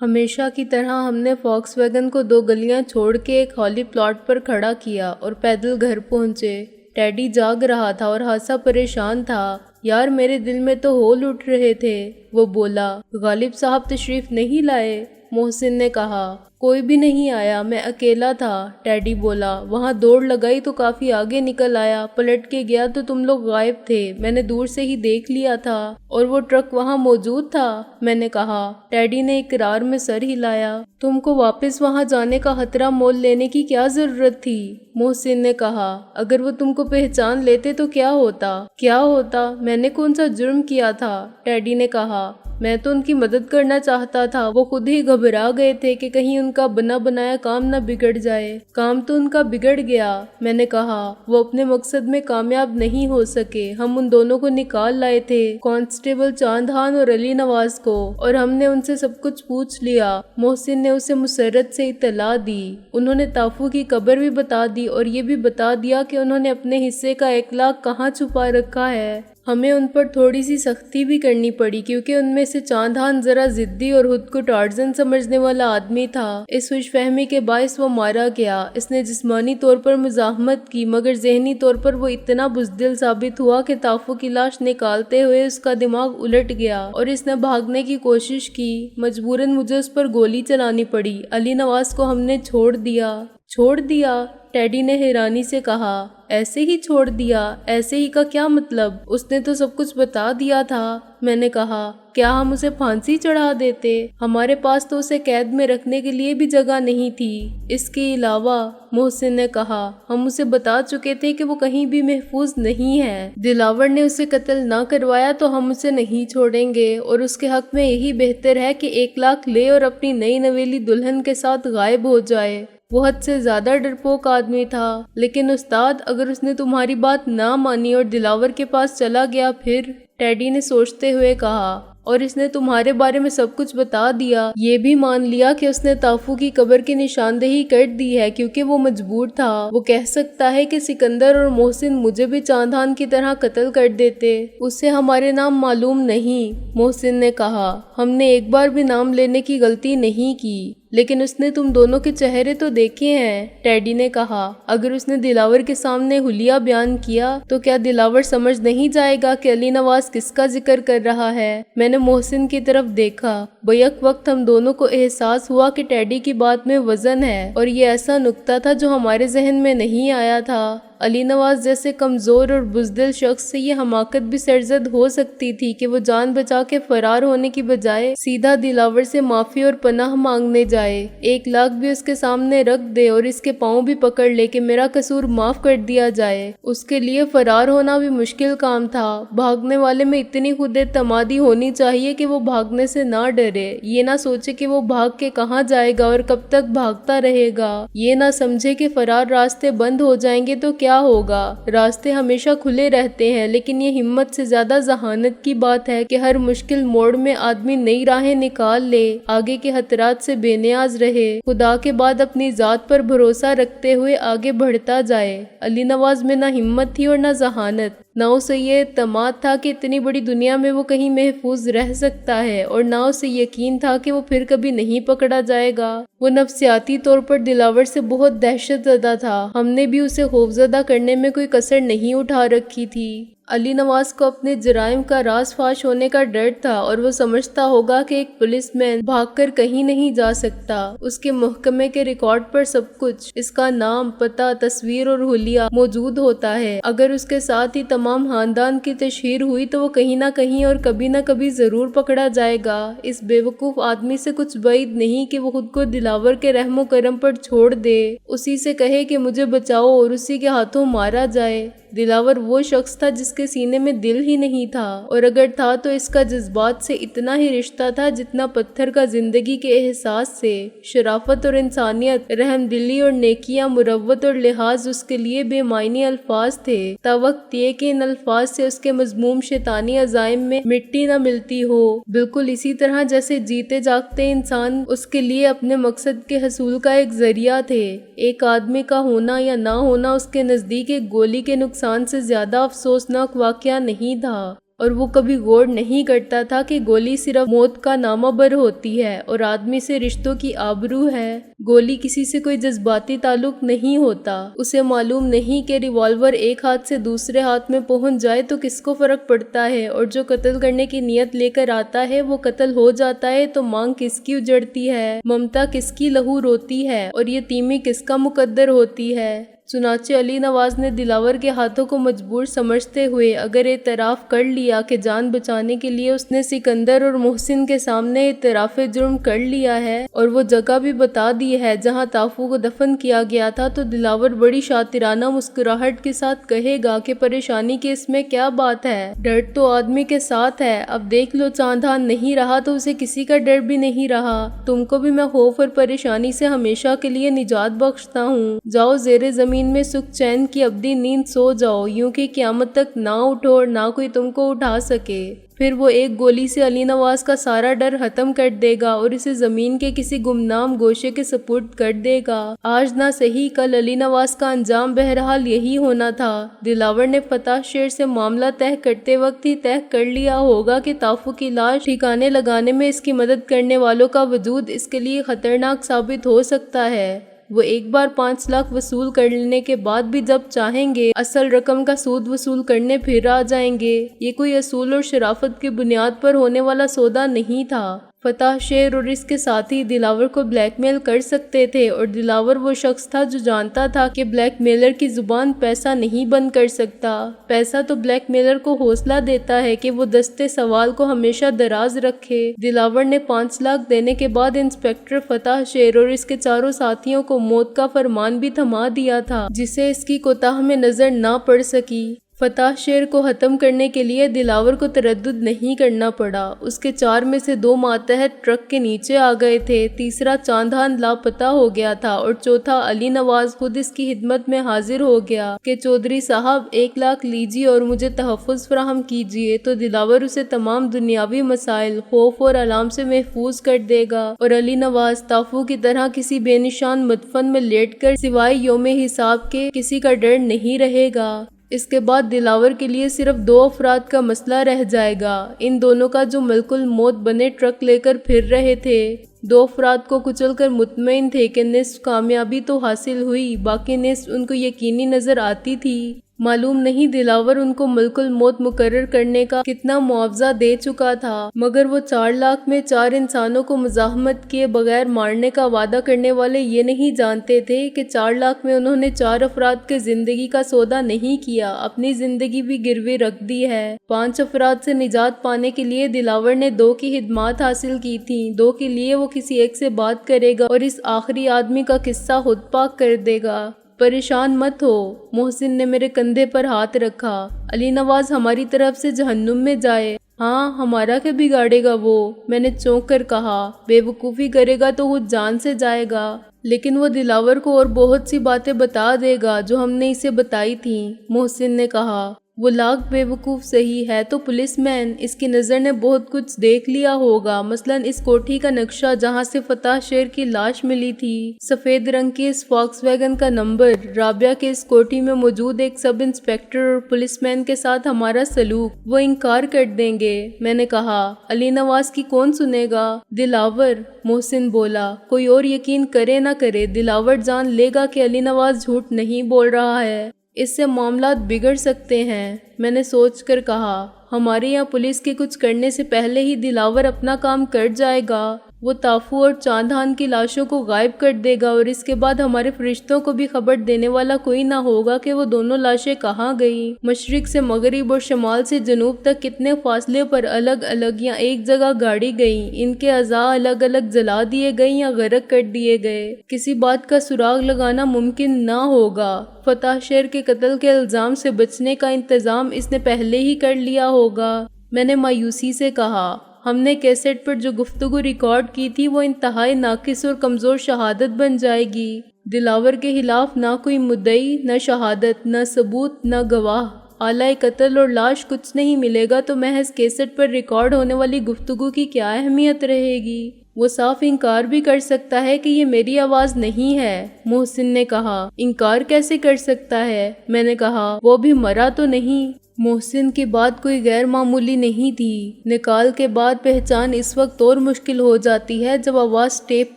ہمیشہ کی طرح ہم نے فاکس ویگن کو 2 گلیاں چھوڑ کے ایک خالی پلاٹ پر کھڑا کیا اور پیدل گھر پہنچے۔ ٹیڈی جاگ رہا تھا اور خاصا پریشان تھا۔ یار میرے دل میں تو ہول اٹھ رہے تھے، وہ بولا۔ غالب صاحب تشریف نہیں لائے؟ محسن نے کہا۔ کوئی بھی نہیں آیا، میں اکیلا تھا، ٹیڈی بولا۔ وہاں دوڑ لگائی تو کافی آگے نکل آیا، پلٹ کے گیا تو تم لوگ غائب تھے، میں نے دور سے ہی دیکھ لیا تھا۔ اور وہ ٹرک وہاں موجود تھا؟ میں نے کہا۔ ٹیڈی نے اقرار میں سر ہلایا۔ تم کو واپس وہاں جانے کا خطرہ مول لینے کی کیا ضرورت تھی؟ محسن نے کہا۔ اگر وہ تم کو پہچان لیتے تو کیا ہوتا؟ کیا ہوتا؟ میں نے کون سا جرم کیا تھا؟ ٹیڈی نے کہا۔ میں تو ان کی مدد کرنا چاہتا تھا، وہ خود ہی گھبرا گئے تھے کہ کہیں ان کا بنا بنایا کام نہ بگڑ جائے۔ کام تو ان کا بگڑ گیا، میں نے کہا۔ وہ اپنے مقصد میں کامیاب نہیں ہو سکے، ہم ان دونوں کو نکال لائے تھے، کانسٹیبل چاندھان اور علی نواز کو، اور ہم نے ان سے سب کچھ پوچھ لیا۔ محسن نے اسے مسرت سے اطلاع دی۔ انہوں نے تافو کی قبر بھی بتا دی اور یہ بھی بتا دیا کہ انہوں نے اپنے حصے کا 1 لاکھ کہاں چھپا رکھا ہے۔ ہمیں ان پر تھوڑی سی سختی بھی کرنی پڑی کیونکہ ان میں سے چاندھان ذرا ضدی اور خود کو ٹارزن سمجھنے والا آدمی تھا۔ اس خوش فہمی کے باعث وہ مارا گیا۔ اس نے جسمانی طور پر مزاحمت کی مگر ذہنی طور پر وہ اتنا بزدل ثابت ہوا کہ تافو کی لاش نکالتے ہوئے اس کا دماغ الٹ گیا اور اس نے بھاگنے کی کوشش کی۔ مجبوراً مجھے اس پر گولی چلانی پڑی۔ علی نواز کو ہم نے چھوڑ دیا۔ چھوڑ دیا؟ ٹیڈی نے حیرانی سے کہا۔ ایسے ہی چھوڑ دیا؟ ایسے ہی کا کیا مطلب؟ اس نے تو سب کچھ بتا دیا تھا، میں نے کہا۔ کیا ہم اسے پھانسی چڑھا دیتے؟ ہمارے پاس تو اسے قید میں رکھنے کے لیے بھی جگہ نہیں تھی۔ اس کے علاوہ، محسن نے کہا، ہم اسے بتا چکے تھے کہ وہ کہیں بھی محفوظ نہیں ہے۔ دلاور نے اسے قتل نہ کروایا تو ہم اسے نہیں چھوڑیں گے اور اس کے حق میں یہی بہتر ہے کہ 1 لاکھ لے اور اپنی نئی نویلی دلہن کے ساتھ غائب ہو جائے۔ وہ حد سے زیادہ ڈرپوک آدمی تھا۔ لیکن استاد، اگر اس نے تمہاری بات نہ مانی اور دلاور کے پاس چلا گیا پھر؟ ٹیڈی نے سوچتے ہوئے کہا۔ اور اس نے تمہارے بارے میں سب کچھ بتا دیا، یہ بھی مان لیا کہ اس نے تافو کی قبر کی نشاندہی کر دی ہے کیونکہ وہ مجبور تھا۔ وہ کہہ سکتا ہے کہ سکندر اور محسن مجھے بھی چاندھان کی طرح قتل کر دیتے۔ اسے ہمارے نام معلوم نہیں، محسن نے کہا۔ ہم نے ایک بار بھی نام لینے کی غلطی نہیں کی، لیکن اس نے تم دونوں کے چہرے تو دیکھے ہیں، ٹیڈی نے کہا۔ اگر اس نے دلاور کے سامنے حلیہ بیان کیا تو کیا دلاور سمجھ نہیں جائے گا کہ علی نواز کس کا ذکر کر رہا ہے؟ میں نے محسن کی طرف دیکھا۔ بیک وقت ہم دونوں کو احساس ہوا کہ ٹیڈی کی بات میں وزن ہے اور یہ ایسا نکتہ تھا جو ہمارے ذہن میں نہیں آیا تھا۔ علی نواز جیسے کمزور اور بزدل شخص سے یہ حماقت بھی سرزد ہو سکتی تھی کہ وہ جان بچا کے فرار ہونے کی بجائے سیدھا دلاور سے معافی اور پناہ مانگنے جائے، 1 لاکھ بھی اس کے سامنے رکھ دے اور اس کے پاؤں بھی پکڑ لے کہ میرا قصور معاف کر دیا جائے۔ اس کے لیے فرار ہونا بھی مشکل کام تھا۔ بھاگنے والے میں اتنی خود اعتمادی ہونی چاہیے کہ وہ بھاگنے سے نہ ڈرے، یہ نہ سوچے کہ وہ بھاگ کے کہاں جائے گا اور کب تک بھاگتا رہے گا، یہ نہ سمجھے کہ فرار راستے بند ہو جائیں گے تو کیا ہوگا۔ راستے ہمیشہ کھلے رہتے ہیں، لیکن یہ ہمت سے زیادہ ذہانت کی بات ہے کہ ہر مشکل موڑ میں آدمی نئی راہیں نکال لے، آگے کے خطرات سے بے نیاز رہے، خدا کے بعد اپنی ذات پر بھروسہ رکھتے ہوئے آگے بڑھتا جائے۔ علی نواز میں نہ ہمت تھی اور نہ ذہانت، نہ اسے یہ اعتماد تھا کہ اتنی بڑی دنیا میں وہ کہیں محفوظ رہ سکتا ہے، اور نہ اسے یقین تھا کہ وہ پھر کبھی نہیں پکڑا جائے گا۔ وہ نفسیاتی طور پر دلاور سے بہت دہشت زدہ تھا۔ ہم نے بھی اسے خوفزدہ کرنے میں کوئی کسر نہیں اٹھا رکھی تھی۔ علی نواز کو اپنے جرائم کا راز فاش ہونے کا ڈر تھا اور وہ سمجھتا ہوگا کہ ایک پولیس مین بھاگ کر کہیں نہیں جا سکتا۔ اس کے محکمے کے ریکارڈ پر سب کچھ، اس کا نام، پتہ، تصویر اور حلیہ موجود ہوتا ہے۔ اگر اس کے ساتھ ہی تمام خاندان کی تشہیر ہوئی تو وہ کہیں نہ کہیں اور کبھی نہ کبھی ضرور پکڑا جائے گا۔ اس بے وقوف آدمی سے کچھ بعید نہیں کہ وہ خود کو دلاور کے رحم و کرم پر چھوڑ دے، اسی سے کہے کہ مجھے بچاؤ اور اسی کے ہاتھوں مارا جائے۔ دلاور وہ شخص تھا جس کے سینے میں دل ہی نہیں تھا، اور اگر تھا تو اس کا جذبات سے اتنا ہی رشتہ تھا جتنا پتھر کا زندگی کے احساس سے۔ شرافت اور انسانیت، رحم دلی اور نیکیاں، مروت اور لحاظ اس کے لیے بے معنی الفاظ تھے، تا وقت یہ کہ ان الفاظ سے اس کے مذموم شیطانی عزائم میں مٹی نہ ملتی ہو، بالکل اسی طرح جیسے جیتے جاگتے انسان اس کے لیے اپنے مقصد کے حصول کا ایک ذریعہ تھے۔ ایک آدمی کا ہونا یا نہ ہونا اس کے نزدیک ایک گولی کے نقصان سے زیادہ افسوسناک واقعہ نہیں تھا، اور وہ کبھی غور نہیں کرتا تھا کہ گولی صرف موت کا نامہ بر ہوتی ہے اور آدمی سے رشتوں کی آبرو ہے۔ گولی کسی سے کوئی جذباتی تعلق نہیں ہوتا۔ اسے معلوم نہیں کہ ریوالور ایک ہاتھ سے دوسرے ہاتھ میں پہنچ جائے تو کس کو فرق پڑتا ہے، اور جو قتل کرنے کی نیت لے کر آتا ہے وہ قتل ہو جاتا ہے تو مانگ کس کی اجڑتی ہے، ممتا کس کی لہو روتی ہے اور یتیمی کس کا مقدر ہوتی ہے۔ چنانچہ علی نواز نے دلاور کے ہاتھوں کو مجبور سمجھتے ہوئے اگر اعتراف کر لیا کہ جان بچانے کے لیے اس نے سکندر اور محسن کے سامنے اعتراف جرم کر لیا ہے اور وہ جگہ بھی بتا دی ہے جہاں تافو کو دفن کیا گیا تھا، تو دلاور بڑی شاطرانہ مسکراہٹ کے ساتھ کہے گا کہ پریشانی کی اس میں کیا بات ہے، ڈر تو آدمی کے ساتھ ہے۔ اب دیکھ لو، چاندان نہیں رہا تو اسے کسی کا ڈر بھی نہیں رہا۔ تم کو بھی میں خوف اور پریشانی سے ہمیشہ کے لیے نجات بخشتا ہوں۔ جاؤ زیر زمین میں سکھ چین کی ابدی نیند سو جاؤ، یوں کہ قیامت تک نہ اٹھو اور نہ کوئی تم کو اٹھا سکے۔ پھر وہ ایک گولی سے علی نواز کا سارا ڈر ختم کر دے گا اور اسے زمین کے کسی گمنام گوشے کے سپرد کر دے گا۔ آج نہ صحیح کل علی نواز کا انجام بہرحال یہی ہونا تھا۔ دلاور نے فتح شیر سے معاملہ طے کرتے وقت ہی طے کر لیا ہوگا کہ تافو کی لاش ٹھکانے لگانے میں اس کی مدد کرنے والوں کا وجود اس کے لیے خطرناک ثابت ہو سکتا ہے۔ وہ ایک بار 5 لاکھ وصول کر لینے کے بعد بھی جب چاہیں گے اصل رقم کا سود وصول کرنے پھر آ جائیں گے۔ یہ کوئی اصول اور شرافت کی بنیاد پر ہونے والا سودا نہیں تھا۔ فتح شیر اور اس کے ساتھی دلاور کو بلیک میل کر سکتے تھے، اور دلاور وہ شخص تھا جو جانتا تھا کہ بلیک میلر کی زبان پیسہ نہیں بند کر سکتا۔ پیسہ تو بلیک میلر کو حوصلہ دیتا ہے کہ وہ دستے سوال کو ہمیشہ دراز رکھے۔ دلاور نے 5 لاکھ دینے کے بعد انسپکٹر فتح شیر اور اس کے چاروں ساتھیوں کو موت کا فرمان بھی تھما دیا تھا، جسے اس کی کوتاہ میں نظر نہ پڑ سکی۔ فتح شیر کو ختم کرنے کے لیے دلاور کو تردد نہیں کرنا پڑا۔ اس کے 4 میں سے 2 ماتحت ٹرک کے نیچے آ گئے تھے، تیسرا چاندان لاپتہ ہو گیا تھا اور چوتھا علی نواز خود اس کی خدمت میں حاضر ہو گیا کہ چودھری صاحب 1 لاکھ لیجیے اور مجھے تحفظ فراہم کیجیے، تو دلاور اسے تمام دنیاوی مسائل، خوف اور الام سے محفوظ کر دے گا، اور علی نواز تافو کی طرح کسی بے نشان مدفن میں لیٹ کر سوائے یوم حساب کے کسی کا ڈر نہیں رہے گا۔ اس کے بعد دلاور کے لیے صرف 2 افراد کا مسئلہ رہ جائے گا، ان دونوں کا جو ملک الموت بنے ٹرک لے کر پھر رہے تھے۔ 2 افراد کو کچل کر مطمئن تھے کہ نصف کامیابی تو حاصل ہوئی، باقی نصف ان کو یقینی نظر آتی تھی۔ معلوم نہیں دلاور ان کو ملک الموت مقرر کرنے کا کتنا معاوضہ دے چکا تھا، مگر وہ 4 لاکھ میں 4 انسانوں کو مزاحمت کیے بغیر مارنے کا وعدہ کرنے والے یہ نہیں جانتے تھے کہ 4 لاکھ میں انہوں نے 4 افراد کے زندگی کا سودا نہیں کیا، اپنی زندگی بھی گروی رکھ دی ہے۔ 5 افراد سے نجات پانے کے لیے دلاور نے 2 کی خدمات حاصل کی تھیں، 2 کے لیے وہ کسی ایک سے بات کرے گا اور اس آخری آدمی کا قصہ خود پاک کر دے گا۔ پریشان مت ہو، محسن نے میرے کندھے پر ہاتھ رکھا۔ علی نواز ہماری طرف سے جہنم میں جائے۔ ہاں، ہمارا کیا بگاڑے گا وہ؟ میں نے چونک کر کہا۔ بے وقوفی کرے گا تو خود جان سے جائے گا، لیکن وہ دلاور کو اور بہت سی باتیں بتا دے گا جو ہم نے اسے بتائی تھیں، محسن نے کہا۔ وہ لاکھ بے وقوف صحیح ہے تو پولیس مین، اس کی نظر نے بہت کچھ دیکھ لیا ہوگا، مثلاً اس کوٹھی کا نقشہ جہاں سے فتح شیر کی لاش ملی تھی، سفید رنگ کی اس فاکس ویگن کا نمبر، رابعہ کے اس کوٹھی میں موجود ایک سب انسپکٹر اور پولیس مین کے ساتھ ہمارا سلوک۔ وہ انکار کر دیں گے، میں نے کہا۔ علی نواز کی کون سنے گا؟ دلاور، محسن بولا۔ کوئی اور یقین کرے نہ کرے، دلاور جان لے گا کہ علی نواز جھوٹ نہیں بول رہا ہے۔ اس سے معاملات بگڑ سکتے ہیں، میں نے سوچ کر کہا۔ ہمارے یہاں پولیس کے کچھ کرنے سے پہلے ہی دلاور اپنا کام کر جائے گا، وہ تافو اور چاندان کی لاشوں کو غائب کر دے گا اور اس کے بعد ہمارے فرشتوں کو بھی خبر دینے والا کوئی نہ ہوگا کہ وہ دونوں لاشیں کہاں گئیں۔ مشرق سے مغرب اور شمال سے جنوب تک کتنے فاصلے پر الگ الگ یا ایک جگہ گاڑی گئیں، ان کے اعضاء الگ الگ جلا دیے گئے یا غرق کر دیے گئے، کسی بات کا سراغ لگانا ممکن نہ ہوگا۔ فتح شیر کے قتل کے الزام سے بچنے کا انتظام اس نے پہلے ہی کر لیا ہوگا، میں نے مایوسی سے کہا۔ ہم نے کیسٹ پر جو گفتگو ریکارڈ کی تھی وہ انتہائی ناقص اور کمزور شہادت بن جائے گی۔ دلاور کے خلاف نہ کوئی مدعی، نہ شہادت، نہ ثبوت، نہ گواہ، آلۂ قتل اور لاش کچھ نہیں ملے گا، تو محض کیسٹ پر ریکارڈ ہونے والی گفتگو کی کیا اہمیت رہے گی؟ وہ صاف انکار بھی کر سکتا ہے کہ یہ میری آواز نہیں ہے، محسن نے کہا۔ انکار کیسے کر سکتا ہے؟ میں نے کہا۔ وہ بھی مرا تو نہیں۔ محسن کی بات کوئی غیر معمولی نہیں تھی۔ نکال کے بعد پہچان اس وقت اور مشکل ہو جاتی ہے جب آواز ٹیپ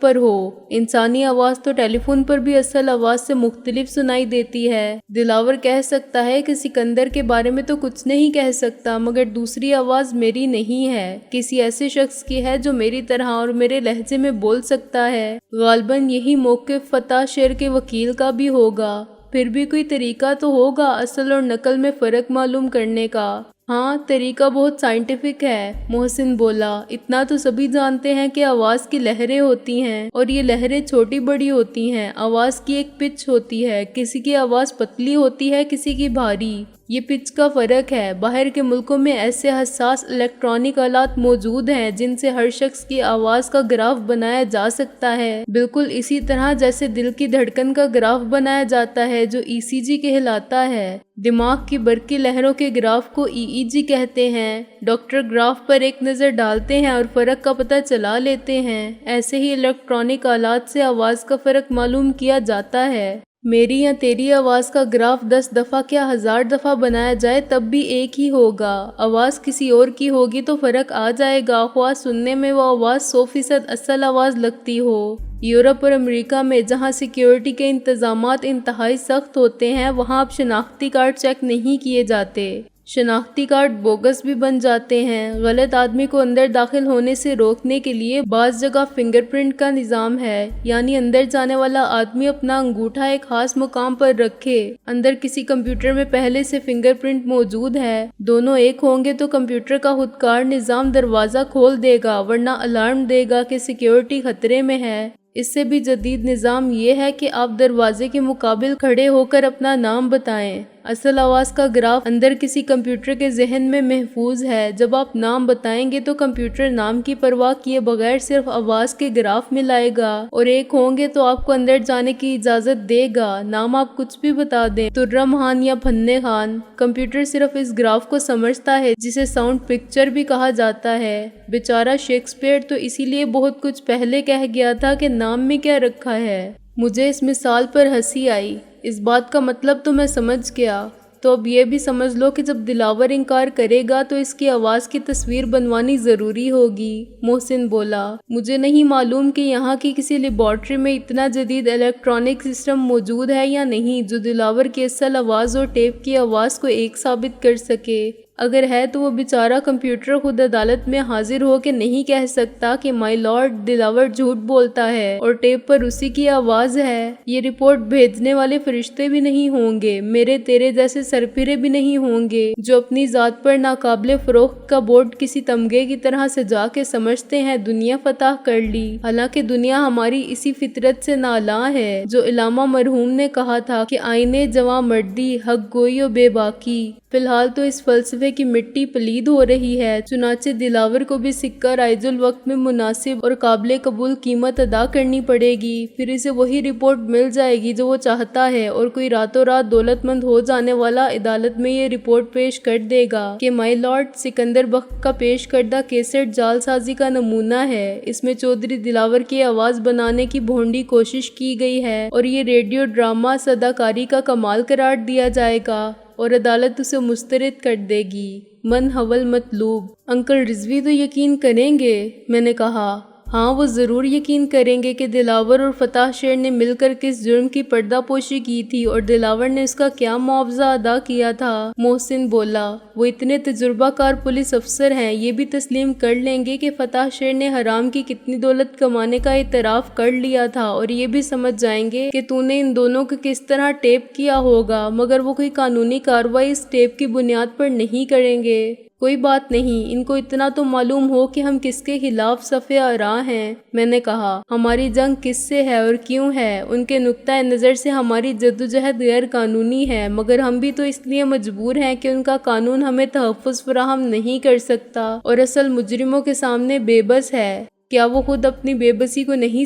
پر ہو۔ انسانی آواز تو ٹیلی فون پر بھی اصل آواز سے مختلف سنائی دیتی ہے۔ دلاور کہہ سکتا ہے کہ سکندر کے بارے میں تو کچھ نہیں کہہ سکتا، مگر دوسری آواز میری نہیں ہے، کسی ایسے شخص کی ہے جو میری طرح اور میرے لہجے میں بول سکتا ہے۔ غالباً یہی موقف فتح شیر کے وکیل کا بھی ہوگا۔ پھر بھی کوئی طریقہ تو ہوگا اصل اور نقل میں فرق معلوم کرنے کا۔ ہاں، طریقہ بہت سائنٹیفک ہے، محسن بولا۔ اتنا تو سبھی جانتے ہیں کہ آواز کی لہریں ہوتی ہیں اور یہ لہریں چھوٹی بڑی ہوتی ہیں۔ آواز کی ایک پچ ہوتی ہے، کسی کی آواز پتلی ہوتی ہے، کسی کی بھاری۔ یہ پچ کا فرق ہے۔ باہر کے ملکوں میں ایسے حساس الیکٹرانک آلات موجود ہیں جن سے ہر شخص کی آواز کا گراف بنایا جا سکتا ہے، بالکل اسی طرح جیسے دل کی دھڑکن کا گراف بنایا جاتا ہے جو ECG کہلاتا ہے۔ دماغ کی برقی لہروں کے گراف کو EEG کہتے ہیں۔ ڈاکٹر گراف پر ایک نظر ڈالتے ہیں اور فرق کا پتہ چلا لیتے ہیں۔ ایسے ہی الیکٹرانک آلات سے آواز کا فرق معلوم کیا جاتا ہے۔ میری یا تیری آواز کا گراف 10 دفعہ کیا 1000 دفعہ بنایا جائے تب بھی ایک ہی ہوگا۔ آواز کسی اور کی ہوگی تو فرق آ جائے گا، خواہ سننے میں وہ آواز 100% اصل آواز لگتی ہو۔ یورپ اور امریکہ میں جہاں سیکیورٹی کے انتظامات انتہائی سخت ہوتے ہیں، وہاں اب شناختی کارڈ چیک نہیں کیے جاتے۔ شناختی کارڈ بوگس بھی بن جاتے ہیں۔ غلط آدمی کو اندر داخل ہونے سے روکنے کے لیے بعض جگہ فنگر پرنٹ کا نظام ہے، یعنی اندر جانے والا آدمی اپنا انگوٹھا ایک خاص مقام پر رکھے۔ اندر کسی کمپیوٹر میں پہلے سے فنگر پرنٹ موجود ہے، دونوں ایک ہوں گے تو کمپیوٹر کا خودکار نظام دروازہ کھول دے گا، ورنہ الارم دے گا کہ سیکیورٹی خطرے میں ہے۔ اس سے بھی جدید نظام یہ ہے کہ آپ دروازے کے مقابل کھڑے ہو کر اپنا نام بتائیں۔ اصل آواز کا گراف اندر کسی کمپیوٹر کے ذہن میں محفوظ ہے۔ جب آپ نام بتائیں گے تو کمپیوٹر نام کی پرواہ کیے بغیر صرف آواز کے گراف میں لائے گا، اور ایک ہوں گے تو آپ کو اندر جانے کی اجازت دے گا۔ نام آپ کچھ بھی بتا دیں، ترم خان یا پھنے خان، کمپیوٹر صرف اس گراف کو سمجھتا ہے، جسے ساؤنڈ پکچر بھی کہا جاتا ہے۔ بیچارہ شیکسپیئر تو اسی لیے بہت کچھ پہلے کہہ گیا تھا کہ نام میں کیا رکھا ہے۔ مجھے اس مثال پر ہنسی آئی۔ اس بات کا مطلب تو میں سمجھ گیا۔ تو اب یہ بھی سمجھ لو کہ جب دلاور انکار کرے گا تو اس کی آواز کی تصویر بنوانی ضروری ہوگی، محسن بولا۔ مجھے نہیں معلوم کہ یہاں کی کسی لیبارٹری میں اتنا جدید الیکٹرانک سسٹم موجود ہے یا نہیں جو دلاور کی اصل آواز اور ٹیپ کی آواز کو ایک ثابت کر سکے۔ اگر ہے تو وہ بیچارہ کمپیوٹر خود عدالت میں حاضر ہو کے نہیں کہہ سکتا کہ مائی لارڈ دلاور جھوٹ بولتا ہے اور ٹیپ پر اسی کی آواز ہے۔ یہ رپورٹ بھیجنے والے فرشتے بھی نہیں ہوں گے، میرے تیرے جیسے سرپھرے بھی نہیں ہوں گے جو اپنی ذات پر ناقابل فروخت کا بورڈ کسی تمغے کی طرح سجا کے سمجھتے ہیں دنیا فتح کر لی، حالانکہ دنیا ہماری اسی فطرت سے نالاں ہے جو علامہ مرحوم نے کہا تھا کہ آئینے جواں مردی حق گوئی و بے باکی۔ فی الحال تو اس فلسفے کی مٹی پلید ہو رہی ہے، چنانچہ دلاور کو بھی سکہ رائج الوقت میں مناسب اور قابل قبول قیمت ادا کرنی پڑے گی، پھر اسے وہی رپورٹ مل جائے گی جو وہ چاہتا ہے، اور کوئی راتوں رات دولت مند ہو جانے والا عدالت میں یہ رپورٹ پیش کر دے گا کہ مائی لارڈ سکندر بخت کا پیش کردہ کیسٹ جعل سازی کا نمونہ ہے، اس میں چودھری دلاور کی آواز بنانے کی بھونڈی کوشش کی گئی ہے اور یہ ریڈیو ڈرامہ صداکاری کا کمال قرار دیا جائے گا، اور عدالت اسے مسترد کر دے گی۔ من حول مطلوب۔ انکل رضوی تو یقین کریں گے؟ میں نے کہا۔ ہاں، وہ ضرور یقین کریں گے کہ دلاور اور فتح شیر نے مل کر کس جرم کی پردہ پوشی کی تھی اور دلاور نے اس کا کیا معاوضہ ادا کیا تھا، محسن بولا۔ وہ اتنے تجربہ کار پولیس افسر ہیں، یہ بھی تسلیم کر لیں گے کہ فتح شیر نے حرام کی کتنی دولت کمانے کا اعتراف کر لیا تھا، اور یہ بھی سمجھ جائیں گے کہ تو نے ان دونوں کو کس طرح ٹیپ کیا ہوگا، مگر وہ کوئی قانونی کارروائی اس ٹیپ کی بنیاد پر نہیں کریں گے۔ کوئی بات نہیں، ان کو اتنا تو معلوم ہو کہ ہم کس کے خلاف صف آراء ہیں۔ میں نے کہا، ہماری جنگ کس سے ہے اور کیوں ہے؟ ان کے نقطۂ نظر سے ہماری جدوجہد غیر قانونی ہے، مگر ہم بھی تو اس لیے مجبور ہیں کہ ان کا قانون ہمیں تحفظ فراہم نہیں کر سکتا اور اصل مجرموں کے سامنے بے بس ہے۔ کیا وہ خود اپنی بے بسی کو نہیں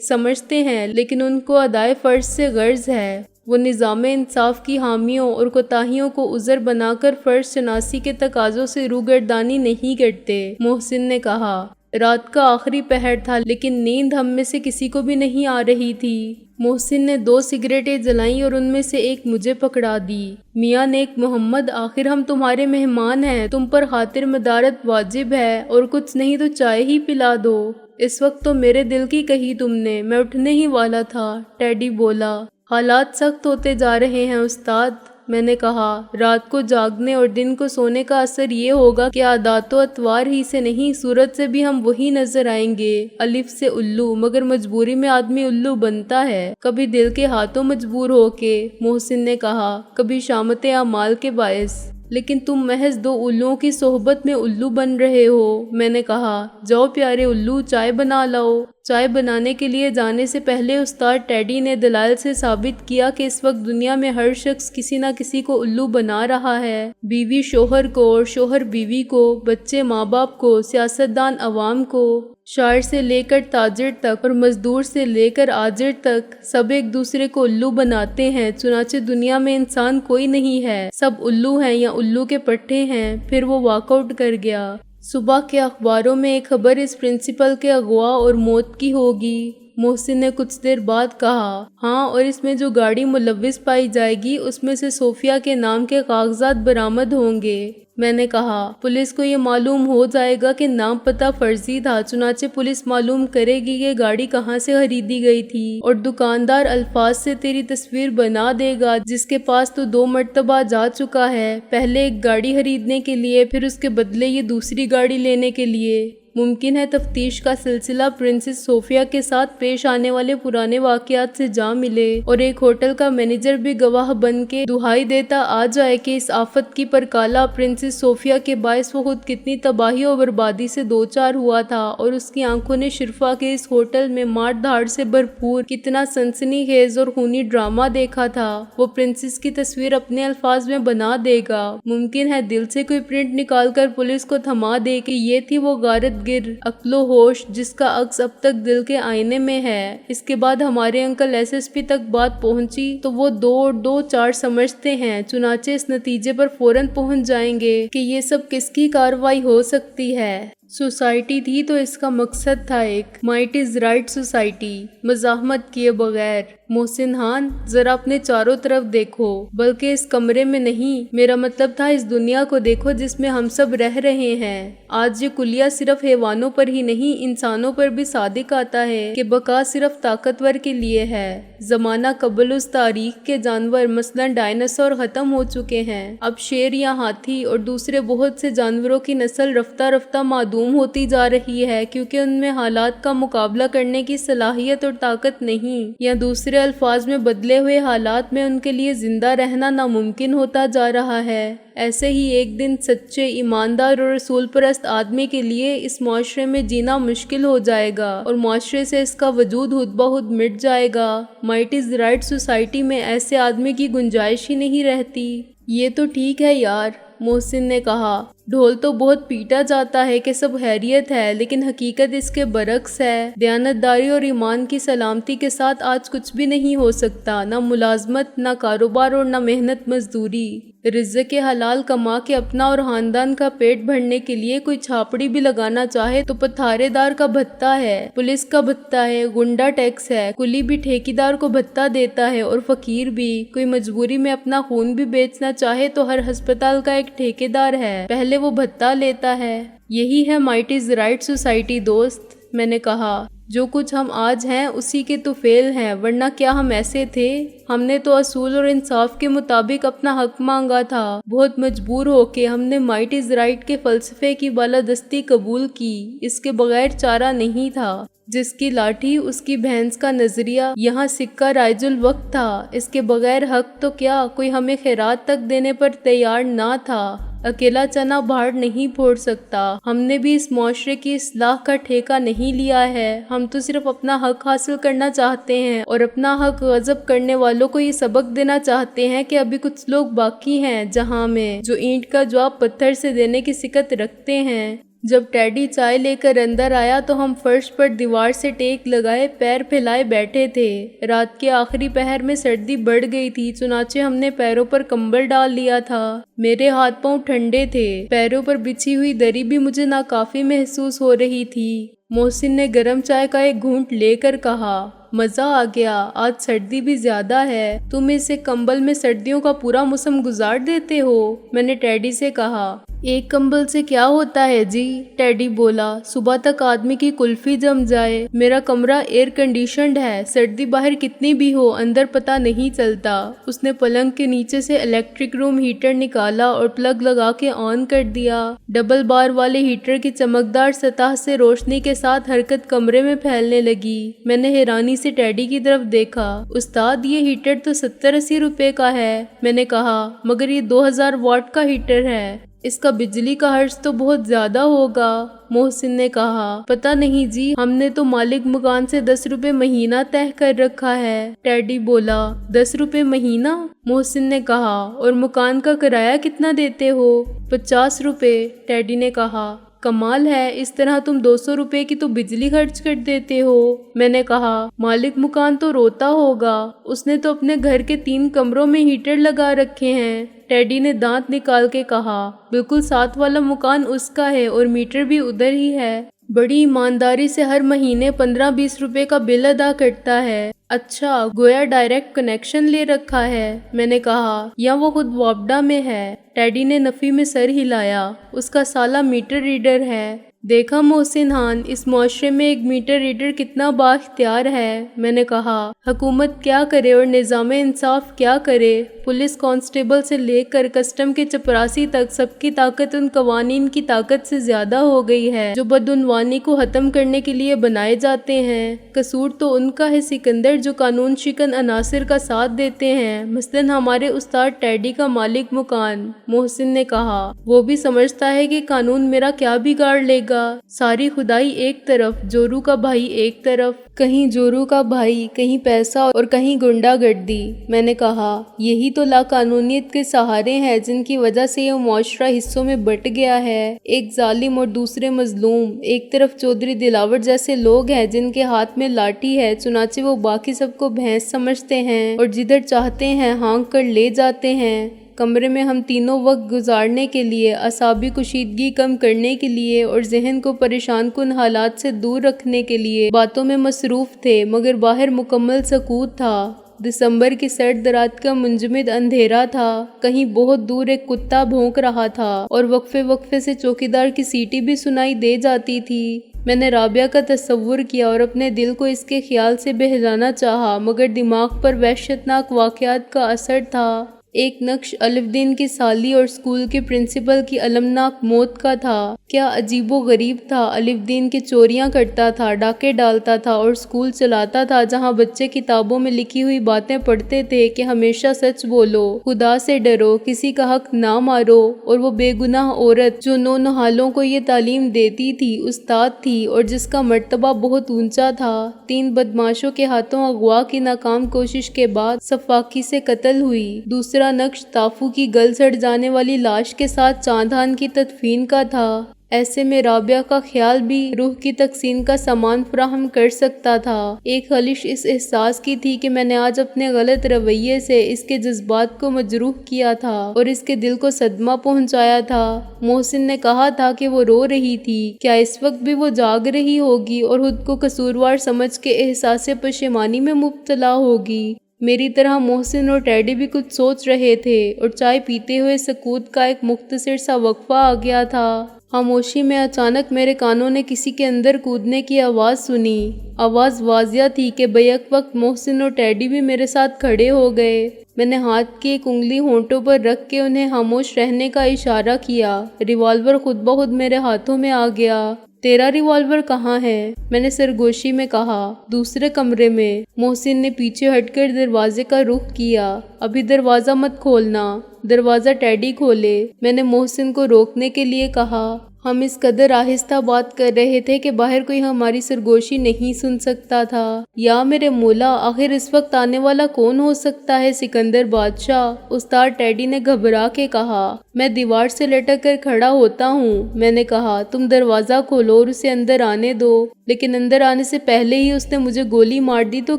سمجھتے ہیں، لیکن ان کو ادائے فرض سے غرض ہے۔ وہ نظام انصاف کی حامیوں اور کوتاہیوں کو عذر بنا کر فرض شناسی کے تقاضوں سے روگردانی نہیں کرتے، محسن نے کہا۔ رات کا آخری پہر تھا لیکن نیند ہم میں سے کسی کو بھی نہیں آ رہی تھی۔ محسن نے 2 سگریٹیں جلائیں اور ان میں سے ایک مجھے پکڑا دی۔ میاں نیک محمد، آخر ہم تمہارے مہمان ہیں، تم پر خاطر مدارت واجب ہے، اور کچھ نہیں تو چائے ہی پلا دو۔ اس وقت تو میرے دل کی کہی تم نے، میں اٹھنے ہی والا تھا۔ ٹیڈی بولا، حالات سخت ہوتے جا رہے ہیں استاد۔ میں نے کہا، رات کو جاگنے اور دن کو سونے کا اثر یہ ہوگا کہ عادات و اطوار ہی سے نہیں، صورت سے بھی ہم وہی نظر آئیں گے، الف سے الو، مگر مجبوری میں آدمی الو بنتا ہے، کبھی دل کے ہاتھوں مجبور ہو کے، محسن نے کہا، کبھی شامت اعمال کے باعث۔ لیکن تم محض 2 الوؤں کی صحبت میں الو بن رہے ہو۔ میں نے کہا، جاؤ پیارے الو، چائے بنا لاؤ۔ چائے بنانے کے لیے جانے سے پہلے استاد ٹیڈی نے دلائل سے ثابت کیا کہ اس وقت دنیا میں ہر شخص کسی نہ کسی کو الو بنا رہا ہے، بیوی شوہر کو اور شوہر بیوی کو، بچے ماں باپ کو، سیاستدان عوام کو، شاعر سے لے کر تاجر تک اور مزدور سے لے کر آجر تک، سب ایک دوسرے کو الو بناتے ہیں۔ چنانچہ دنیا میں انسان کوئی نہیں ہے، سب الو ہیں یا الو کے پٹھے ہیں۔ پھر وہ واک آؤٹ کر گیا۔ صبح کے اخباروں میں ایک خبر اس پرنسپل کے اغوا اور موت کی ہوگی۔ محسن نے کچھ دیر بعد کہا، ہاں، اور اس میں جو گاڑی ملوث پائی جائے گی اس میں سے صوفیہ کے نام کے کاغذات برآمد ہوں گے۔ میں نے کہا، پولیس کو یہ معلوم ہو جائے گا کہ نام پتہ فرضی تھا، چنانچہ پولیس معلوم کرے گی کہ گاڑی کہاں سے خریدی گئی تھی، اور دکاندار الفاظ سے تیری تصویر بنا دے گا جس کے پاس تو 2 مرتبہ جا چکا ہے، پہلے ایک گاڑی خریدنے کے لیے، پھر اس کے بدلے یہ دوسری گاڑی لینے کے لیے۔ ممکن ہے تفتیش کا سلسلہ پرنسس صوفیہ کے ساتھ پیش آنے والے پرانے واقعات سے جا ملے، اور ایک ہوٹل کا مینیجر بھی گواہ بن کے دہائی دیتا آ جائے کہ اس آفت کی پرکالا پرنسس صوفیہ کے باعث وہ خود کتنی تباہی و بربادی سے دوچار ہوا تھا، اور اس کی آنکھوں نے شرفا کے اس ہوٹل میں مار دھاڑ سے بھرپور کتنا سنسنی خیز اور خونی ڈرامہ دیکھا تھا، وہ پرنسس کی تصویر اپنے الفاظ میں بنا دے گا۔ ممکن ہے دل سے کوئی پرنٹ نکال کر پولیس کو تھما دے کہ یہ تھی وہ غارت گر عقل و ہوش جس کا عکس اب تک دل کے آئینے میں ہے۔ اس کے بعد ہمارے انکل SSP تک بات پہنچی تو وہ 2 اور 2 4 سمجھتے ہیں، چنانچہ اس نتیجے پر فوراً پہنچ جائیں گے کہ یہ سب کس کی کارروائی ہو سکتی ہے۔ سوسائٹی تھی تو اس کا مقصد تھا ایک مائٹ از رائٹ سوسائٹی، مزاحمت کیے بغیر۔ محسن خان، ذرا اپنے چاروں طرف دیکھو، بلکہ اس کمرے میں نہیں، میرا مطلب تھا اس دنیا کو دیکھو جس میں ہم سب رہ رہے ہیں۔ آج یہ کلیہ صرف حیوانوں پر ہی نہیں، انسانوں پر بھی صادق آتا ہے کہ بقا صرف طاقتور کے لیے ہے۔ زمانہ قبل اس تاریخ کے جانور مثلاً ڈائناسور ختم ہو چکے ہیں، اب شیر یا ہاتھی اور دوسرے بہت سے جانوروں کی نسل رفتہ رفتہ معدوم ہوتی جا رہی ہے، کیونکہ ان میں حالات کا مقابلہ کرنے کی صلاحیت اور طاقت نہیں، یا دوسرے الفاظ میں بدلے ہوئے حالات میں ان کے لیے زندہ رہنا ناممکن ہوتا جا رہا ہے۔ ایسے ہی ایک دن سچے، ایماندار اور رسول پرست آدمی کے لیے اس معاشرے میں جینا مشکل ہو جائے گا، اور معاشرے سے اس کا وجود خود بخود مٹ جائے گا۔ مائٹ از رائٹ سوسائٹی میں ایسے آدمی کی گنجائش ہی نہیں رہتی۔ یہ تو ٹھیک ہے یار، محسن نے کہا، ڈھول تو بہت پیٹا جاتا ہے کہ سب خیریت ہے، لیکن حقیقت اس کے برعکس ہے۔ دیانتداری اور ایمان کی سلامتی کے ساتھ آج کچھ بھی نہیں ہو سکتا، نہ ملازمت، نہ کاروبار اور نہ محنت مزدوری۔ رزق حلال کما کے اپنا اور خاندان کا پیٹ بھرنے کے لیے کوئی چھاپڑی بھی لگانا چاہے تو پتھارے دار کا بھتہ ہے، پولیس کا بھتہ ہے، گنڈا ٹیکس ہے، کلی بھی ٹھیکیدار کو بھتہ دیتا ہے، اور فقیر بھی۔ کوئی مجبوری میں اپنا خون بھی بیچنا چاہے تو ہر ہسپتال کا ایک ٹھیکیدار ہے، پہلے وہ بھتہ لیتا ہے۔ یہی ہے مائٹ از رائٹ سوسائٹی دوست، میں نے کہا۔ جو کچھ ہم آج ہیں اسی کے تو فعل ہیں، ورنہ کیا ہم ایسے تھے؟ ہم نے تو اصول اور انصاف کے مطابق اپنا حق مانگا تھا، بہت مجبور ہو کے ہم نے مائٹ از رائٹ کے فلسفے کی بالادستی قبول کی، اس کے بغیر چارہ نہیں تھا۔ جس کی لاٹھی اس کی بھینس کا نظریہ، یہاں سکہ رائج الوقت تھا، اس کے بغیر حق تو کیا کوئی ہمیں خیرات تک دینے پر تیار نہ تھا۔ اکیلا چنا بھاڑ نہیں پھوڑ سکتا۔ ہم نے بھی اس معاشرے کی اصلاح کا ٹھیکہ نہیں لیا ہے، ہم تو صرف اپنا حق حاصل کرنا چاہتے ہیں، اور اپنا حق غصب کرنے والوں کو یہ سبق دینا چاہتے ہیں کہ ابھی کچھ لوگ باقی ہیں جہاں میں جو اینٹ کا جواب پتھر سے دینے کی سکت رکھتے ہیں۔ جب ٹیڈی چائے لے کر اندر آیا تو ہم فرش پر دیوار سے ٹیک لگائے پیر پھیلائے بیٹھے تھے۔ رات کے آخری پہر میں سردی بڑھ گئی تھی، چنانچہ ہم نے پیروں پر کمبل ڈال لیا تھا۔ میرے ہاتھ پاؤں ٹھنڈے تھے، پیروں پر بچھی ہوئی دری بھی مجھے ناکافی محسوس ہو رہی تھی۔ محسن نے گرم چائے کا ایک گھونٹ لے کر کہا، مزہ آ گیا، آج سردی بھی زیادہ ہے، تم اسے کمبل میں سردیوں کا پورا موسم گزار دیتے ہو۔ میں نے ٹیڈی سے کہا، ایک کمبل سے کیا ہوتا ہے جی؟ ٹیڈی بولا، صبح تک آدمی کی کلفی جم جائے۔ میرا کمرہ ایئر کنڈیشنڈ ہے، سردی باہر کتنی بھی ہو اندر پتہ نہیں چلتا۔ اس نے پلنگ کے نیچے سے الیکٹرک روم ہیٹر نکالا اور پلگ لگا کے آن کر دیا۔ ڈبل بار والے ہیٹر کی چمکدار سطح سے روشنی کے ساتھ حرکت کمرے میں پھیلنے لگی۔ میں نے حیرانی سے ٹیڈی کی طرف دیکھا۔ استاد، یہ ہیٹر تو 70-80 روپے کا ہے۔ میں نے کہا، مگر یہ 2000 واٹ کا ہیٹر ہے، اس کا بجلی کا خرچ تو بہت زیادہ ہوگا۔ محسن نے کہا، پتہ نہیں جی، ہم نے تو مالک مکان سے 10 روپے مہینہ طے کر رکھا ہے۔ ٹیڈی بولا، 10 روپے مہینہ؟ محسن نے کہا، اور مکان کا کرایہ کتنا دیتے ہو؟ 50 روپے۔ ٹیڈی نے کہا، کمال ہے، اس طرح تم 200 روپے کی تو بجلی خرچ کر دیتے ہو۔ میں نے کہا، مالک مکان تو روتا ہوگا، اس نے تو اپنے گھر کے 3 کمروں میں ہیٹر لگا رکھے ہیں۔ ٹیڈی نے دانت نکال کے کہا، بالکل ساتھ والا مکان اس کا ہے اور میٹر بھی ادھر ہی ہے۔ بڑی ایمانداری سے ہر مہینے 15-20 روپے کا بل ادا کرتا ہے۔ اچھا، گویا ڈائریکٹ کنیکشن لے رکھا ہے۔ میں نے کہا، یا وہ خود وابڈا میں ہے؟ ٹیڈی نے نفی میں سر ہلایا، اس کا سالہ میٹر ریڈر ہے۔ دیکھا محسن خان، اس معاشرے میں ایک میٹر ریڈر کتنا بااختیار ہے۔ میں نے کہا، حکومت کیا کرے اور نظام انصاف کیا کرے؟ پولیس کانسٹیبل سے لے کر کسٹم کے چپراسی تک سب کی طاقت ان قوانین کی طاقت سے زیادہ ہو گئی ہے جو بدعنوانی کو ختم کرنے کے لیے بنائے جاتے ہیں۔ قصور تو ان کا ہے سکندر جو قانون شکن عناصر کا ساتھ دیتے ہیں، مثلاً ہمارے استاد ٹیڈی کا مالک مکان۔ محسن نے کہا، وہ بھی سمجھتا ہے کہ قانون میرا کیا بگاڑ لے گا؟ ساری خدائی ایک طرف، جورو کا بھائی ایک طرف، کہیں جورو کا بھائی، کہیں پیسہ اور کہیں گنڈا گردی۔ میں نے کہا، یہی تو لاقانونیت کے سہارے ہیں جن کی وجہ سے یہ معاشرہ حصوں میں بٹ گیا ہے، ایک ظالم اور دوسرے مظلوم۔ ایک طرف چودھری دلاور جیسے لوگ ہیں جن کے ہاتھ میں لاٹھی ہے، چنانچہ وہ باقی سب کو بھینس سمجھتے ہیں اور جدھر چاہتے ہیں ہانک کر لے جاتے ہیں۔ کمرے میں ہم تینوں وقت گزارنے کے لیے، اعصابی کشیدگی کم کرنے کے لیے اور ذہن کو پریشان کن حالات سے دور رکھنے کے لیے باتوں میں مصروف تھے، مگر باہر مکمل سکوت تھا۔ دسمبر کی سرد رات کا منجمد اندھیرا تھا، کہیں بہت دور ایک کتا بھونک رہا تھا اور وقفے وقفے سے چوکیدار کی سیٹی بھی سنائی دے جاتی تھی۔ میں نے رابعہ کا تصور کیا اور اپنے دل کو اس کے خیال سے بہلانا چاہا، مگر دماغ پر وحشتناک واقعات کا اثر تھا۔ ایک نقش الف دین کی سالی اور اسکول کے پرنسپل کی المناک موت کا تھا۔ کیا عجیب و غریب تھا، الف دین کی چوریاں کرتا تھا، ڈاکے ڈالتا تھا اور اسکول چلاتا تھا جہاں بچے کتابوں میں لکھی ہوئی باتیں پڑھتے تھے کہ ہمیشہ سچ بولو، خدا سے ڈرو، کسی کا حق نہ مارو، اور وہ بے گناہ عورت جو نونہالوں کو یہ تعلیم دیتی تھی استاد تھی اور جس کا مرتبہ بہت اونچا تھا، 3 بدماشوں کے ہاتھوں اغوا کی ناکام کوشش کے بعد سفاکی سے قتل ہوئی۔ دوسرا نقش تافو کی گل سڑ جانے والی لاش کے ساتھ چاندان کی تدفین کا تھا۔ ایسے میں رابعہ کا خیال بھی روح کی تقسیم کا سامان فراہم کر سکتا تھا۔ ایک خلش اس احساس کی تھی کہ میں نے آج اپنے غلط رویے سے اس کے جذبات کو مجروح کیا تھا اور اس کے دل کو صدمہ پہنچایا تھا۔ محسن نے کہا تھا کہ وہ رو رہی تھی، کیا اس وقت بھی وہ جاگ رہی ہوگی اور خود کو قصوروار سمجھ کے احساس پشیمانی میں مبتلا ہوگی؟ میری طرح محسن اور ٹیڈی بھی کچھ سوچ رہے تھے اور چائے پیتے ہوئے سکوت کا ایک مختصر سا وقفہ آ گیا تھا۔ خاموشی میں اچانک میرے کانوں نے کسی کے اندر کودنے کی آواز سنی۔ آواز واضح تھی کہ بیک وقت محسن اور ٹیڈی بھی میرے ساتھ کھڑے ہو گئے۔ میں نے ہاتھ کی ایک انگلی ہونٹوں پر رکھ کے انہیں خاموش رہنے کا اشارہ کیا۔ ریوالور خود بخود میرے ہاتھوں میں آ گیا۔ تیرا ریوالور کہاں ہے؟ میں نے سرگوشی میں کہا۔ دوسرے کمرے میں۔ محسن نے پیچھے ہٹ کر دروازے کا رخ کیا۔ ابھی دروازہ مت کھولنا، دروازہ ٹیڈی کھولے۔ میں نے محسن کو روکنے کے لیے کہا۔ ہم اس قدر آہستہ بات کر رہے تھے کہ باہر کوئی ہماری سرگوشی نہیں سن سکتا تھا۔ یا میرے مولا، آخر اس وقت آنے والا کون ہو سکتا ہے؟ سکندر بادشاہ، استاد ٹیڈی نے گھبرا کے کہا۔ میں دیوار سے لٹک کر کھڑا ہوتا ہوں۔ میں نے کہا، تم دروازہ کھولو اور اسے اندر آنے دو، لیکن اندر آنے سے پہلے ہی اس نے مجھے گولی مار دی تو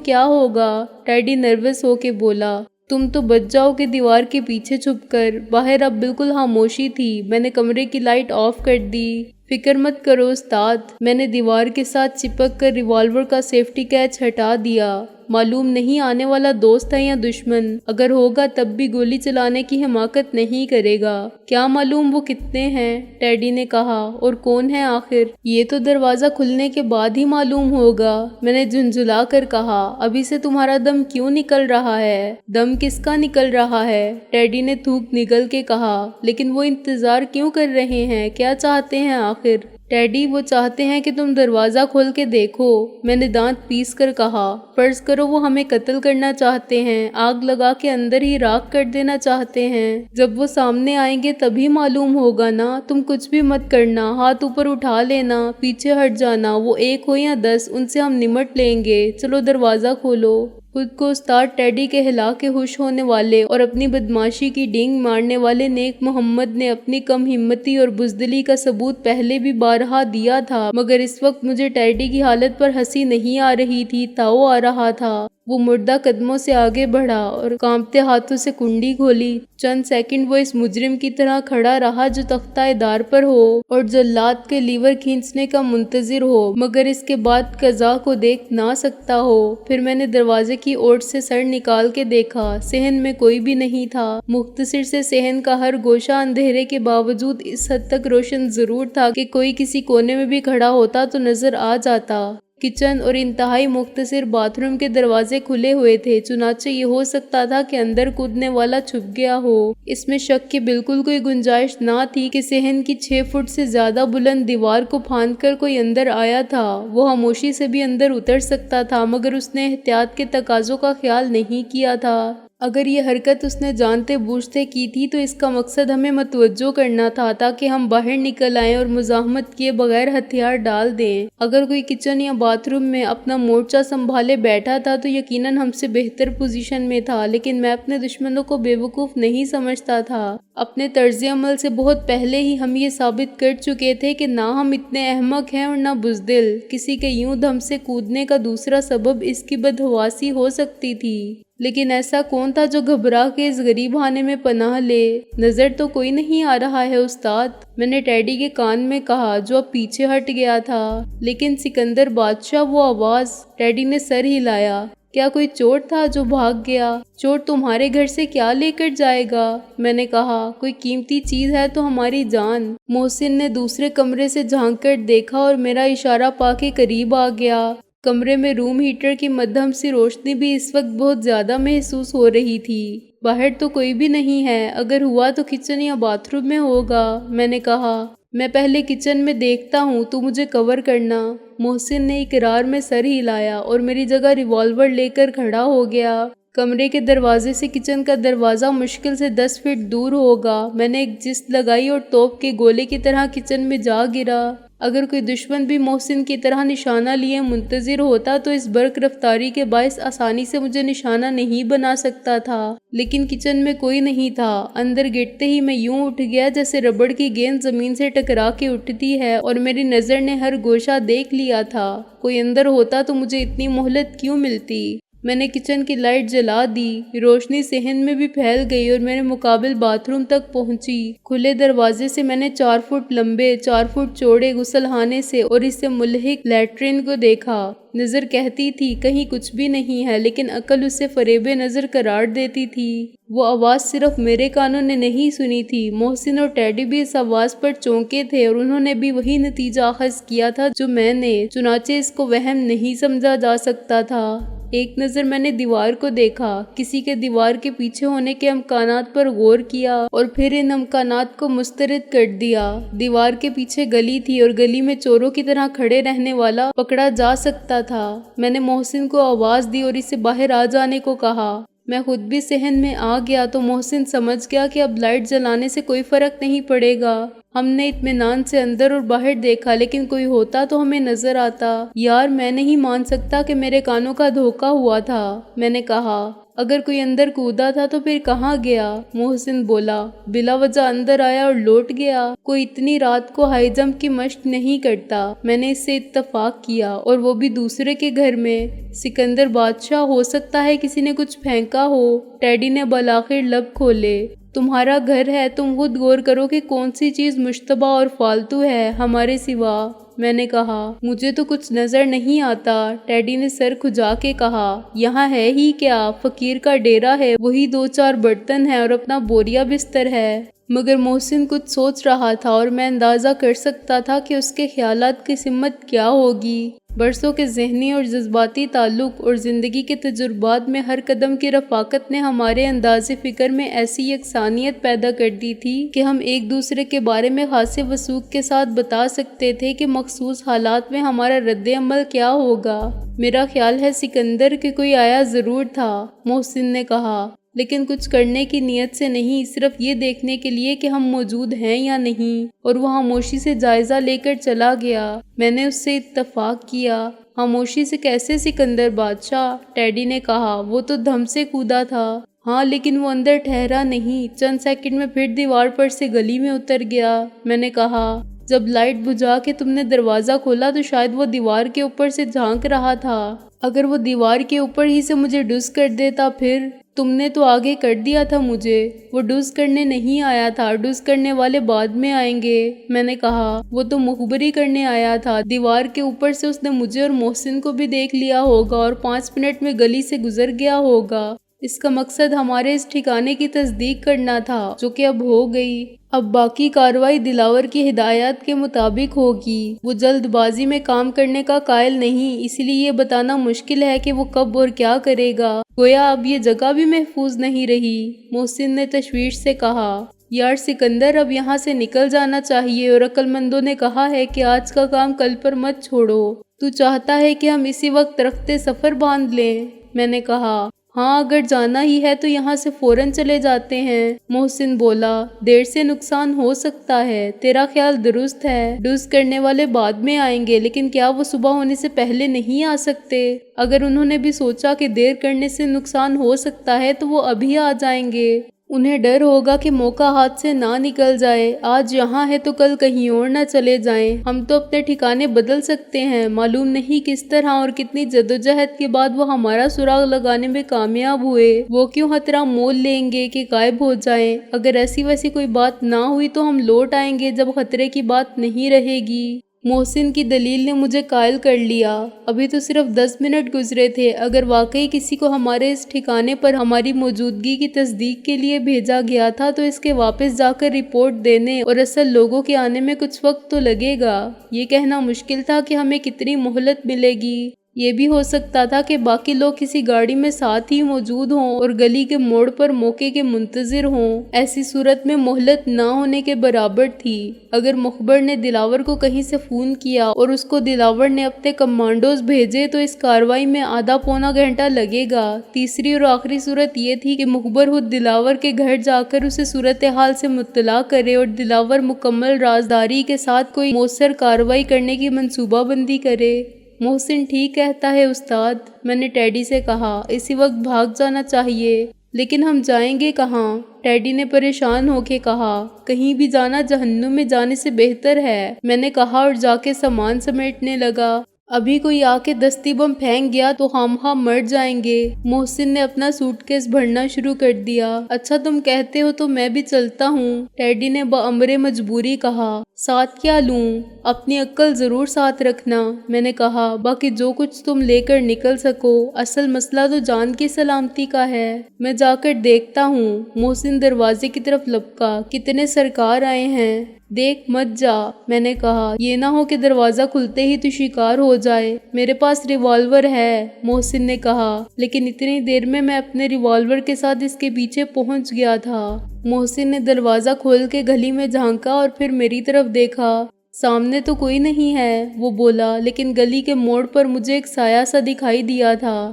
کیا ہوگا؟ ٹیڈی نروس ہو کے بولا۔ تم تو بچ جاؤ کہ دیوار کے پیچھے چھپ کر۔ باہر اب بالکل خاموشی تھی۔ میں نے کمرے کی لائٹ آف کر دی۔ فکر مت کرو استاد، میں نے دیوار کے ساتھ چپک کر ریوالور کا سیفٹی کیچ ہٹا دیا۔ معلوم نہیں آنے والا دوست ہے یا دشمن، اگر ہوگا تب بھی گولی چلانے کی حماقت نہیں کرے گا۔ کیا معلوم وہ کتنے ہیں؟ ٹیڈی نے کہا، اور کون ہے آخر؟ یہ تو دروازہ کھلنے کے بعد ہی معلوم ہوگا۔ میں نے جھنجھلا کر کہا، ابھی سے تمہارا دم کیوں نکل رہا ہے؟ دم کس کا نکل رہا ہے؟ ٹیڈی نے تھوک نگل کے کہا، لیکن وہ انتظار کیوں کر رہے ہیں؟ کیا چاہتے ہیں آخر؟ ٹیڈی، وہ چاہتے ہیں کہ تم دروازہ کھول کے دیکھو۔ میں نے دانت پیس کر کہا، فرض کرو وہ ہمیں قتل کرنا چاہتے ہیں، آگ لگا کے اندر ہی راکھ کر دینا چاہتے ہیں۔ جب وہ سامنے آئیں گے تبھی معلوم ہوگا نا۔ تم کچھ بھی مت کرنا، ہاتھ اوپر اٹھا لینا، پیچھے ہٹ جانا، وہ 1 ہو یا 10، ان سے ہم نمٹ لیں گے۔ چلو دروازہ کھولو۔ خود کو استاد ٹیڈی کے ہلا کے خوش ہونے والے اور اپنی بدماشی کی ڈینگ مارنے والے نیک محمد نے اپنی کم ہمتی اور بزدلی کا ثبوت پہلے بھی بارہا دیا تھا، مگر اس وقت مجھے ٹیڈی کی حالت پر ہنسی نہیں آ رہی تھی، تاؤ آ رہا تھا۔ وہ مردہ قدموں سے آگے بڑھا اور کانپتے ہاتھوں سے کنڈی کھولی۔ چند سیکنڈ وہ اس مجرم کی طرح کھڑا رہا جو تختہ دار پر ہو اور جلاد کے لیور کھینچنے کا منتظر ہو، مگر اس کے بعد قضا کو دیکھ نہ سکتا ہو۔ پھر میں نے دروازے کی اوٹ سے سر نکال کے دیکھا۔ صحن میں کوئی بھی نہیں تھا۔ مختصر سے صحن کا ہر گوشہ اندھیرے کے باوجود اس حد تک روشن ضرور تھا کہ کوئی کسی کونے میں بھی کھڑا ہوتا تو نظر آ جاتا۔ کچن اور انتہائی مختصر باتھ روم کے دروازے کھلے ہوئے تھے، چنانچہ یہ ہو سکتا تھا کہ اندر کودنے والا چھپ گیا ہو۔ اس میں شک کی بالکل کوئی گنجائش نہ تھی کہ صحن کی 6 فٹ سے زیادہ بلند دیوار کو پھاند کر کوئی اندر آیا تھا۔ وہ خاموشی سے بھی اندر اتر سکتا تھا، مگر اس نے احتیاط کے تقاضوں کا خیال نہیں کیا تھا۔ اگر یہ حرکت اس نے جانتے بوجھتے کی تھی تو اس کا مقصد ہمیں متوجہ کرنا تھا تاکہ ہم باہر نکل آئیں اور مزاحمت کیے بغیر ہتھیار ڈال دیں۔ اگر کوئی کچن یا باتھ روم میں اپنا مورچہ سنبھالے بیٹھا تھا تو یقیناً ہم سے بہتر پوزیشن میں تھا، لیکن میں اپنے دشمنوں کو بیوقوف نہیں سمجھتا تھا۔ اپنے طرز عمل سے بہت پہلے ہی ہم یہ ثابت کر چکے تھے کہ نہ ہم اتنے احمق ہیں اور نہ بزدل۔ کسی کے یوں دم سے کودنے کا دوسرا سبب اس کی بدحواسی ہو سکتی تھی، لیکن ایسا کون تھا جو گھبرا کے اس غریب خانے میں پناہ لے؟ نظر تو کوئی نہیں آ رہا ہے استاد، میں نے ٹیڈی کے کان میں کہا جو اب پیچھے ہٹ گیا تھا۔ لیکن سکندر بادشاہ، وہ آواز؟ ٹیڈی نے سر ہلایا۔ کیا کوئی چور تھا جو بھاگ گیا؟ چور تمہارے گھر سے کیا لے کر جائے گا؟ میں نے کہا، کوئی قیمتی چیز ہے تو ہماری جان۔ محسن نے دوسرے کمرے سے جھانک کر دیکھا اور میرا اشارہ پا کے قریب آ گیا۔ کمرے میں روم ہیٹر کی مدھم سی روشنی بھی اس وقت بہت زیادہ محسوس ہو رہی تھی۔ باہر تو کوئی بھی نہیں ہے، اگر ہوا تو کچن یا باتھ روم میں ہوگا، میں نے کہا۔ میں پہلے کچن میں دیکھتا ہوں، تو مجھے کور کرنا۔ محسن نے اقرار میں سر ہلایا اور میری جگہ ریوالور لے کر کھڑا ہو گیا۔ کمرے کے دروازے سے کچن کا دروازہ مشکل سے 10 فٹ دور ہوگا۔ میں نے ایک جست لگائی اور توپ کے گولے کی طرح کچن میں جا گرا۔ اگر کوئی دشمن بھی محسن کی طرح نشانہ لیے منتظر ہوتا تو اس برق رفتاری کے باعث آسانی سے مجھے نشانہ نہیں بنا سکتا تھا، لیکن کچن میں کوئی نہیں تھا۔ اندر گرتے ہی میں یوں اٹھ گیا جیسے ربڑ کی گیند زمین سے ٹکرا کے اٹھتی ہے، اور میری نظر نے ہر گوشہ دیکھ لیا تھا۔ کوئی اندر ہوتا تو مجھے اتنی مہلت کیوں ملتی؟ میں نے کچن کی لائٹ جلا دی۔ روشنی صحن میں بھی پھیل گئی اور میرے مقابل باتھ روم تک پہنچی۔ کھلے دروازے سے میں نے 4 فٹ لمبے 4 فٹ چوڑے غسل خانے سے اور اس سے ملحق لیٹرین کو دیکھا۔ نظر کہتی تھی کہیں کچھ بھی نہیں ہے، لیکن عقل اسے فریب نظر قرار دیتی تھی۔ وہ آواز صرف میرے کانوں نے نہیں سنی تھی، محسن اور ٹیڈی بھی اس آواز پر چونکے تھے اور انہوں نے بھی وہی نتیجہ اخذ کیا تھا جو میں نے، چنانچہ اس کو وہم نہیں سمجھا جا سکتا تھا۔ ایک نظر میں نے دیوار کو دیکھا، کسی کے دیوار کے پیچھے ہونے کے امکانات پر غور کیا اور پھر ان امکانات کو مسترد کر دیا۔ دیوار کے پیچھے گلی تھی اور گلی میں چوروں کی طرح کھڑے رہنے والا پکڑا جا سکتا تھا۔ میں نے محسن کو آواز دی اور اسے باہر آ جانے کو کہا۔ میں خود بھی صحن میں آ گیا تو محسن سمجھ گیا کہ اب لائٹ جلانے سے کوئی فرق نہیں پڑے گا۔ ہم نے اطمینان سے اندر اور باہر دیکھا لیکن کوئی ہوتا تو ہمیں نظر آتا۔ یار میں نہیں مان سکتا کہ میرے کانوں کا دھوکا ہوا تھا۔ میں نے کہا اگر کوئی اندر کودا تھا تو پھر کہاں گیا؟ محسن بولا بلا وجہ اندر آیا اور لوٹ گیا۔ کوئی اتنی رات کو ہائی جمپ کی مشق نہیں کرتا۔ میں نے اس سے اتفاق کیا، اور وہ بھی دوسرے کے گھر میں۔ سکندر بادشاہ، ہو سکتا ہے کسی نے کچھ پھینکا ہو۔ ٹیڈی نے بالآخر لب کھولے۔ تمہارا گھر ہے، تم خود غور کرو کہ کون سی چیز مشتبہ اور فالتو ہے ہمارے سوا۔ میں نے کہا مجھے تو کچھ نظر نہیں آتا۔ ٹیڈی نے سر کھجا کے کہا یہاں ہے ہی کیا، فقیر کا ڈیرا ہے، وہی 2-4 برتن ہیں اور اپنا بوریا بستر ہے۔ مگر محسن کچھ سوچ رہا تھا اور میں اندازہ کر سکتا تھا کہ اس کے خیالات کی سمت کیا ہوگی۔ برسوں کے ذہنی اور جذباتی تعلق اور زندگی کے تجربات میں ہر قدم کی رفاقت نے ہمارے انداز فکر میں ایسی یکسانیت پیدا کر دی تھی کہ ہم ایک دوسرے کے بارے میں خاصے وثوق کے ساتھ بتا سکتے تھے کہ مخصوص حالات میں ہمارا رد عمل کیا ہوگا۔ میرا خیال ہے سکندر کہ کوئی آیا ضرور تھا، محسن نے کہا، لیکن کچھ کرنے کی نیت سے نہیں، صرف یہ دیکھنے کے لیے کہ ہم موجود ہیں یا نہیں، اور وہ خاموشی سے جائزہ لے کر چلا گیا۔ میں نے اس سے اتفاق کیا۔ خاموشی سے کیسے سکندر بادشاہ؟ ٹیڈی نے کہا وہ تو دھم سے کودا تھا۔ ہاں لیکن وہ اندر ٹھہرا نہیں، چند سیکنڈ میں پھر دیوار پر سے گلی میں اتر گیا۔ میں نے کہا جب لائٹ بجھا کے تم نے دروازہ کھولا تو شاید وہ دیوار کے اوپر سے جھانک رہا تھا۔ اگر وہ دیوار کے اوپر ہی سے مجھے ڈس کر دیتا پھر؟ تم نے تو آگے کر دیا تھا مجھے۔ وہ ڈس کرنے نہیں آیا تھا، ڈس کرنے والے بعد میں آئیں گے۔ میں نے کہا وہ تو مخبری کرنے آیا تھا۔ دیوار کے اوپر سے اس نے مجھے اور محسن کو بھی دیکھ لیا ہوگا اور 5 منٹ میں گلی سے گزر گیا ہوگا۔ اس کا مقصد ہمارے اس ٹھکانے کی تصدیق کرنا تھا، جو کہ اب ہو گئی۔ اب باقی کارروائی دلاور کی ہدایات کے مطابق ہوگی۔ وہ جلد بازی میں کام کرنے کا قائل نہیں، اسی لیے یہ بتانا مشکل ہے کہ وہ کب اور کیا کرے گا۔ گویا اب یہ جگہ بھی محفوظ نہیں رہی، محسن نے تشویش سے کہا۔ یار سکندر، اب یہاں سے نکل جانا چاہیے، اور عقل مندوں نے کہا ہے کہ آج کا کام کل پر مت چھوڑو۔ تو چاہتا ہے کہ ہم اسی وقت رخت سفر باندھ لیں؟ میں نے کہا ہاں، اگر جانا ہی ہے تو یہاں سے فوراً چلے جاتے ہیں۔ محسن بولا دیر سے نقصان ہو سکتا ہے، تیرا خیال درست ہے، ڈوز کرنے والے بعد میں آئیں گے، لیکن کیا وہ صبح ہونے سے پہلے نہیں آ سکتے؟ اگر انہوں نے بھی سوچا کہ دیر کرنے سے نقصان ہو سکتا ہے تو وہ ابھی آ جائیں گے۔ انہیں ڈر ہوگا کہ موقع ہاتھ سے نہ نکل جائے، آج یہاں ہے تو کل کہیں اور نہ چلے جائیں۔ ہم تو اپنے ٹھکانے بدل سکتے ہیں، معلوم نہیں کس طرح اور کتنی جدوجہد کے بعد وہ ہمارا سراغ لگانے میں کامیاب ہوئے۔ وہ کیوں خطرہ مول لیں گے کہ غائب ہو جائیں؟ اگر ایسی ویسی کوئی بات نہ ہوئی تو ہم لوٹ آئیں گے جب خطرے کی بات نہیں رہے گی۔ محسن کی دلیل نے مجھے قائل کر لیا۔ ابھی تو صرف 10 منٹ گزرے تھے، اگر واقعی کسی کو ہمارے اس ٹھکانے پر ہماری موجودگی کی تصدیق کے لیے بھیجا گیا تھا تو اس کے واپس جا کر رپورٹ دینے اور اصل لوگوں کے آنے میں کچھ وقت تو لگے گا۔ یہ کہنا مشکل تھا کہ ہمیں کتنی مہلت ملے گی۔ یہ بھی ہو سکتا تھا کہ باقی لوگ کسی گاڑی میں ساتھ ہی موجود ہوں اور گلی کے موڑ پر موقع کے منتظر ہوں۔ ایسی صورت میں مہلت نہ ہونے کے برابر تھی۔ اگر مخبر نے دلاور کو کہیں سے فون کیا اور اس کو دلاور نے اپنے کمانڈوز بھیجے تو اس کارروائی میں آدھا پونا گھنٹہ لگے گا۔ تیسری اور آخری صورت یہ تھی کہ مخبر خود دلاور کے گھر جا کر اسے صورتحال سے مطلع کرے اور دلاور مکمل رازداری کے ساتھ کوئی مؤثر کارروائی کرنے کی منصوبہ بندی کرے۔ محسن ٹھیک کہتا ہے استاد، میں نے ٹیڈی سے کہا، اسی وقت بھاگ جانا چاہیے۔ لیکن ہم جائیں گے کہاں؟ ٹیڈی نے پریشان ہو کے کہا، کہیں بھی جانا جہنم میں جانے سے بہتر ہے، میں نے کہا اور جا کے سامان سمیٹنے لگا۔ ابھی کوئی آ کے دستی بم پھینک گیا تو خامخواہ مر جائیں گے۔ محسن نے اپنا سوٹ کیس بھرنا شروع کر دیا۔ اچھا تم کہتے ہو تو میں بھی چلتا ہوں، ٹیڈی نے بامر مجبوری کہا۔ ساتھ کیا لوں؟ اپنی عقل ضرور ساتھ رکھنا، میں نے کہا، باقی جو کچھ تم لے کر نکل سکو، اصل مسئلہ تو جان کی سلامتی کا ہے۔ میں جا کر دیکھتا ہوں۔ محسن دروازے کی طرف لپکا۔ کتنے سرکار آئے ہیں؟ دیکھ مت جا، میں نے کہا، یہ نہ ہو کہ دروازہ کھلتے ہی تو شکار ہو جائے۔ میرے پاس ریوالور ہے، محسن نے کہا، لیکن اتنی دیر میں اپنے ریوالور کے ساتھ اس کے پیچھے پہنچ گیا تھا۔ محسن نے دروازہ کھول کے گلی میں جھانکا اور پھر میری طرف دیکھا۔ سامنے تو کوئی نہیں ہے، وہ بولا، لیکن گلی کے موڑ پر مجھے ایک سایہ سا دکھائی دیا تھا۔